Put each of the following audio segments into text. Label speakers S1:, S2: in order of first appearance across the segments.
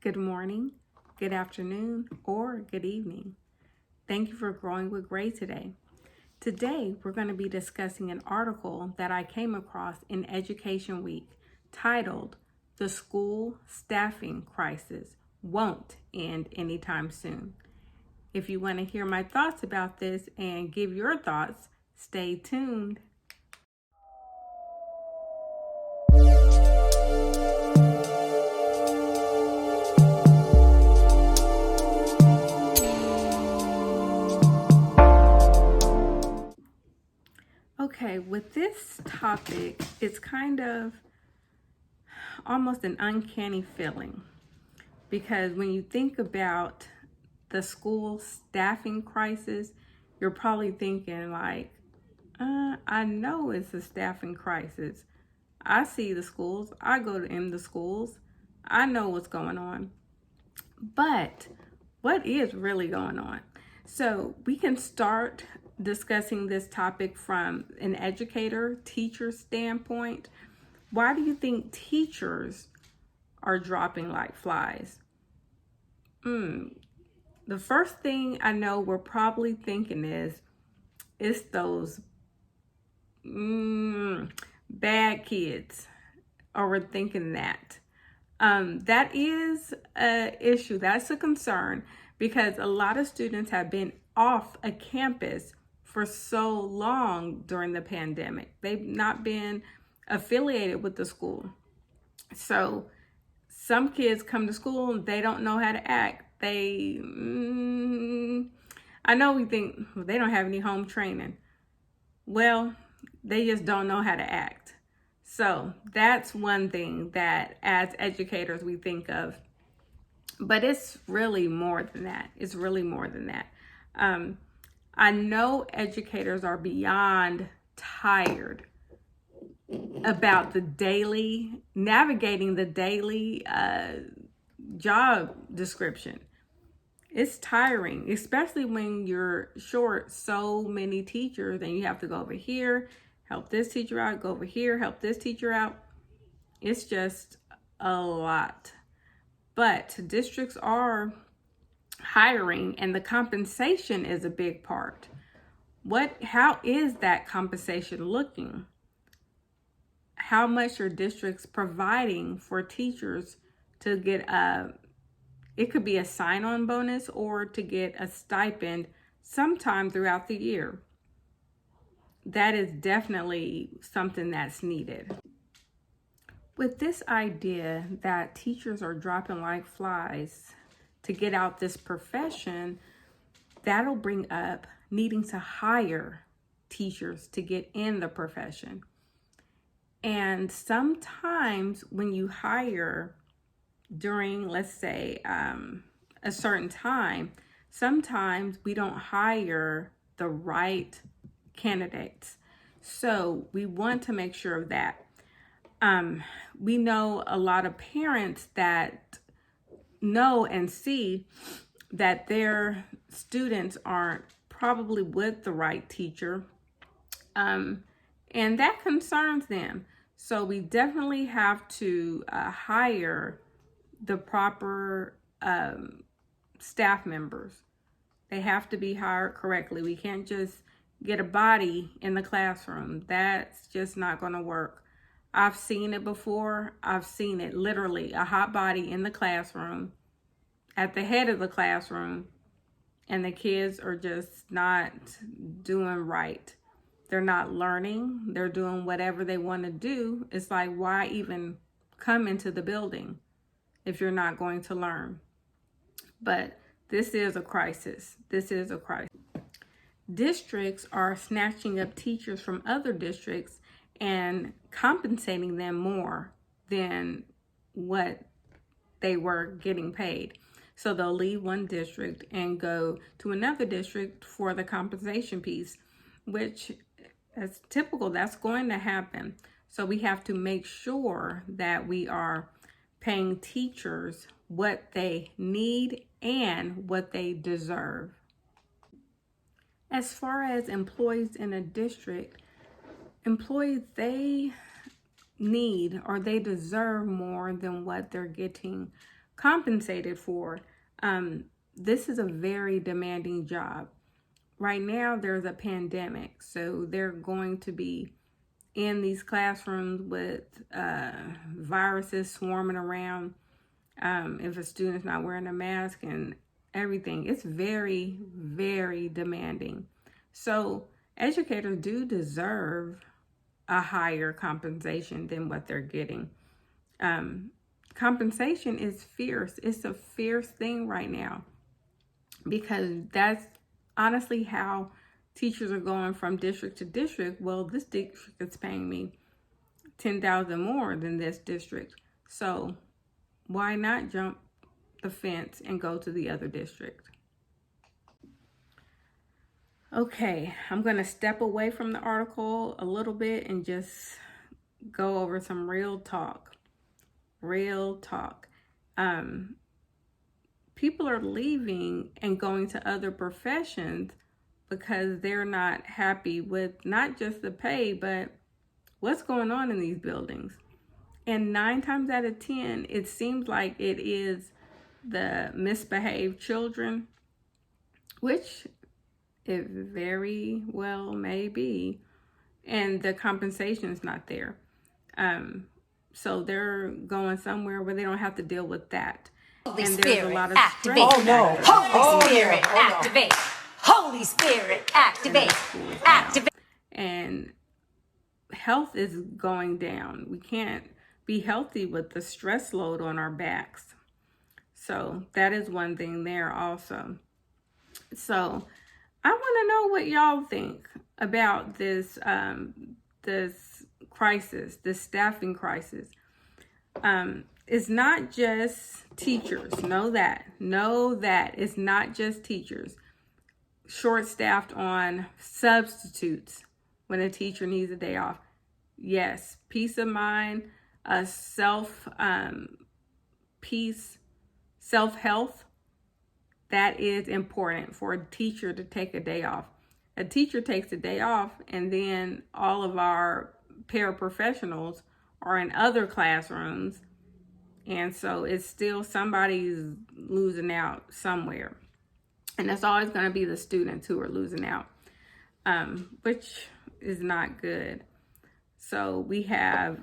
S1: good morning, good afternoon, or good evening. Thank you for growing with Gray today. Today, we're going to be discussing an article that I came across in Education Week titled, "The School Staffing Crisis Won't End Anytime Soon." If you want to hear my thoughts about this and give your thoughts, stay tuned. Okay, with this topic, it's kind of almost an uncanny feeling because when you think about the school staffing crisis, you're probably thinking like, I know it's a staffing crisis. I see the schools, I go in the schools, I know what's going on. But what is really going on? So we can start discussing this topic from an educator, teacher standpoint. Why do you think teachers are dropping like flies? The first thing I know we're probably thinking is, it's those bad kids, or we're thinking that. That is an issue. That's a concern because a lot of students have been off a campus for so long during the pandemic. They've not been affiliated with the school. So some kids come to school and they don't know how to act. I know we think they don't have any home training. Well, they just don't know how to act. So that's one thing that as educators we think of, but it's really more than that. It's really more than that. I know educators are beyond tired about navigating the daily job description. It's tiring, especially when you're short so many teachers and you have to go over here, help this teacher out, go over here, help this teacher out. It's just a lot. But districts are hiring and the compensation is a big part. How is that compensation looking? How much are districts providing for teachers to get it could be a sign-on bonus or to get a stipend sometime throughout the year? That is definitely something that's needed. With this idea that teachers are dropping like flies to get out this profession, that'll bring up needing to hire teachers to get in the profession. And sometimes when you hire during, let's say, a certain time, sometimes we don't hire the right candidates. So we want to make sure of that. We know a lot of parents that know and see that their students aren't probably with the right teacher, and that concerns them. So we definitely have to hire the proper staff members. They have to be hired correctly. We can't just get a body in the classroom. That's just not going to work. I've seen it before. I've seen it literally, a hot body in the classroom, at the head of the classroom, and the kids are just not doing right. They're not learning. They're doing whatever they want to do. It's like, why even come into the building if you're not going to learn? But this is a crisis. This is a crisis. Districts are snatching up teachers from other districts and compensating them more than what they were getting paid. So they'll leave one district and go to another district for the compensation piece, which is typical. That's going to happen. So we have to make sure that we are paying teachers what they need and what they deserve. As far as employees in a district, employees, they need or they deserve more than what they're getting compensated for. This is a very demanding job. Right now, there's a pandemic, so they're going to be in these classrooms with viruses swarming around. If a student's not wearing a mask and everything, it's very, very demanding. So educators do deserve a higher compensation than what they're getting. Compensation is fierce. It's a fierce thing right now, because that's honestly how teachers are going from district to district. Well, this district is paying me $10,000 more than this district, so why not jump the fence and go to the other district? Okay, I'm going to step away from the article a little bit and just go over some real talk. Real talk. People are leaving and going to other professions because they're not happy with not just the pay, but what's going on in these buildings. And 9 times out of 10, it seems like it is the misbehaved children, which it very well may be, and the compensation is not there. So they're going somewhere where they don't have to deal with that.
S2: Holy
S1: and
S2: Spirit,
S1: there's a lot of
S2: activate.
S1: stress.
S2: Oh, no. Holy Spirit, activate. Holy Spirit, activate. Activate.
S1: And health is going down. We can't be healthy with the stress load on our backs. So that is one thing there also. So I want to know what y'all think about this this crisis, this staffing crisis. It's not just teachers. Know that it's not just teachers. Short-staffed on substitutes when a teacher needs a day off. Yes, peace of mind, peace, self-health, that is important for a teacher to take a day off. A teacher takes a day off, and then all of our paraprofessionals are in other classrooms, and so it's still somebody's losing out somewhere. And it's always going to be the students who are losing out, which is not good. So we have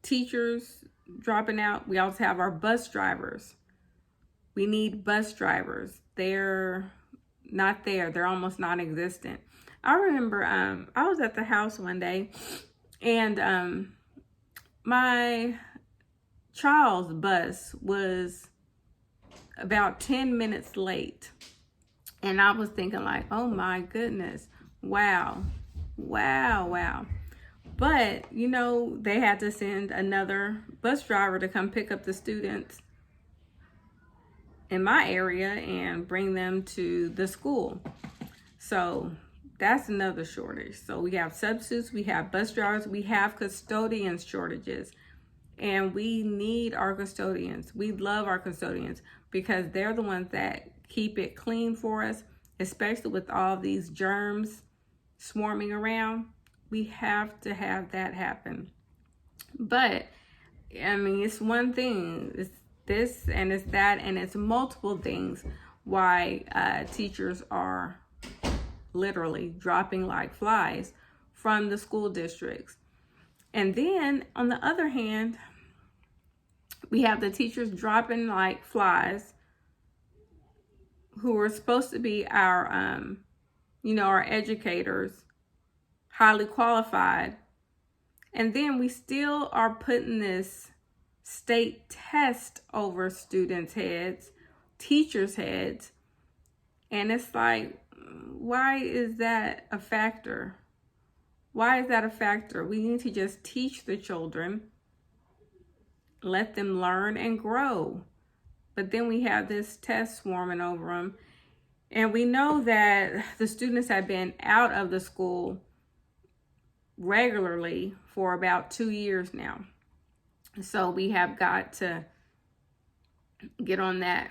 S1: teachers dropping out. We also have our bus drivers. We need bus drivers. They're not there. They're almost non-existent. I remember I was at the house one day, and my child's bus was about 10 minutes late. And I was thinking like, oh my goodness, wow. But, you know, they had to send another bus driver to come pick up the students in my area and bring them to the school. So that's another shortage. So we have substitutes, we have bus drivers, we have custodians shortages. And we need our custodians. We love our custodians because they're the ones that keep it clean for us, especially with all these germs swarming around. We have to have that happen. But, I mean, it's one thing. It's this and it's that, and it's multiple things why teachers are literally dropping like flies from the school districts. And then, on the other hand, we have the teachers dropping like flies who are supposed to be our, our educators, highly qualified. And then we still are putting this state test over students' heads, teachers' heads. And it's like, why is that a factor? Why is that a factor? We need to just teach the children, let them learn and grow. But then we have this test swarming over them. And we know that the students have been out of the school regularly for about 2 years now. So we have got to get on that.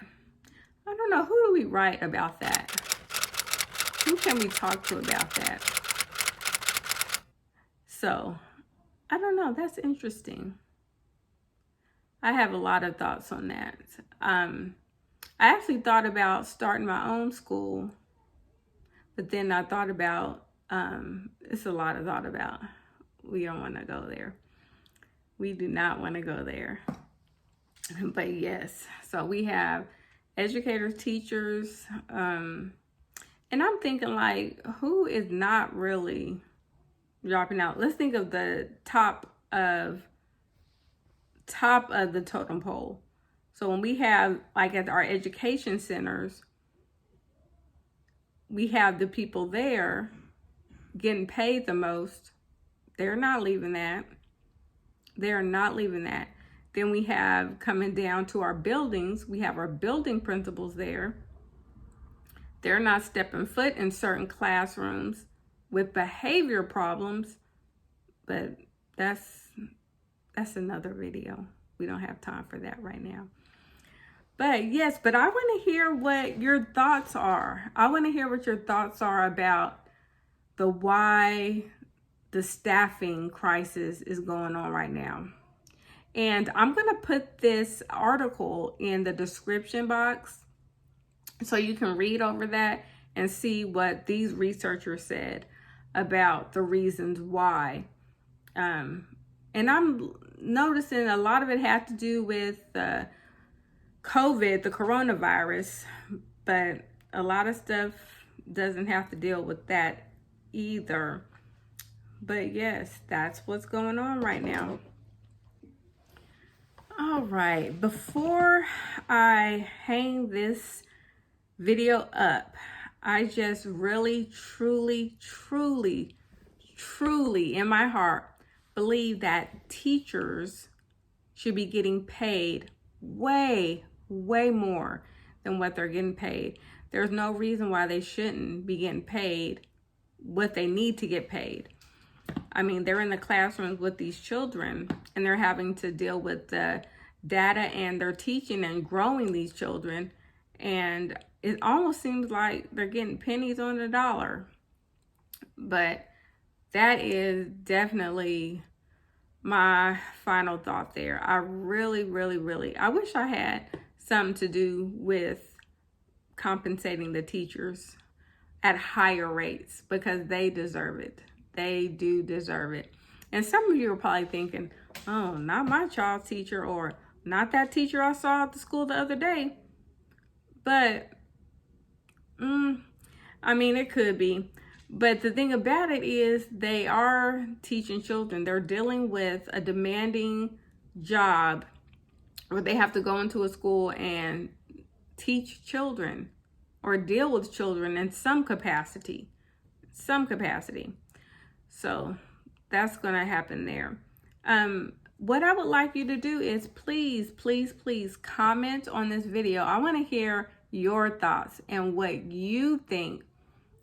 S1: I don't know, who do we write about that? Who can we talk to about that? So, I don't know, that's interesting. I have a lot of thoughts on that. I actually thought about starting my own school, but then I thought about, it's a lot of thought about. We don't want to go there. We do not want to go there. But yes, so we have educators, teachers, and I'm thinking like, who is not really dropping out? Let's think of the top of the totem pole. So when we have, like at our education centers, we have the people there getting paid the most. They're not leaving that. They're not leaving that. Then we have coming down to our buildings, we have our building principals there. They're not stepping foot in certain classrooms with behavior problems, but that's another video. We don't have time for that right now. But yes, but I want to hear what your thoughts are. I want to hear what your thoughts are about why the staffing crisis is going on right now. And I'm going to put this article in the description box so you can read over that and see what these researchers said about the reasons why. And I'm noticing a lot of it had to do with COVID, the coronavirus, but a lot of stuff doesn't have to deal with that either. But yes, that's what's going on right now. All right, before I hang this video up, I just really, truly in my heart believe that teachers should be getting paid way more than what they're getting paid. There's no reason why they shouldn't be getting paid what they need to get paid. I mean, they're in the classrooms with these children and they're having to deal with the data and they're teaching and growing these children. And it almost seems like they're getting pennies on the dollar. But that is definitely my final thought there. I really, I wish I had something to do with compensating the teachers at higher rates because they deserve it. They do deserve it. And some of you are probably thinking, oh, not my child's teacher, or not that teacher I saw at the school the other day. But, I mean, it could be. But the thing about it is they are teaching children. They're dealing with a demanding job where they have to go into a school and teach children or deal with children in some capacity. So that's going to happen there. What I would like you to do is please comment on this video. I want to hear your thoughts and what you think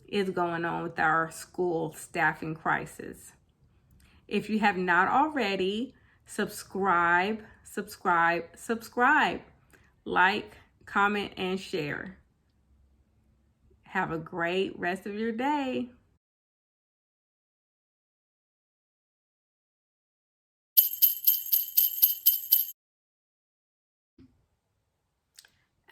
S1: is going on with our school staffing crisis. If you have not already, subscribe, like, comment, and share. Have a great rest of your day.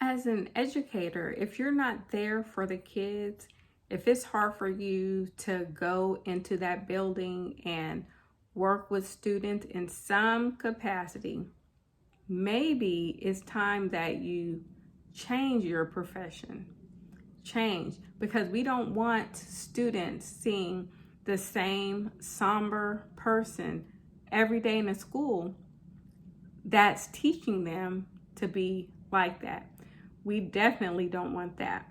S1: As an educator, if you're not there for the kids, if it's hard for you to go into that building and work with students in some capacity, maybe it's time that you change your profession. Change, because we don't want students seeing the same somber person every day in a school that's teaching them to be like that. We definitely don't want that.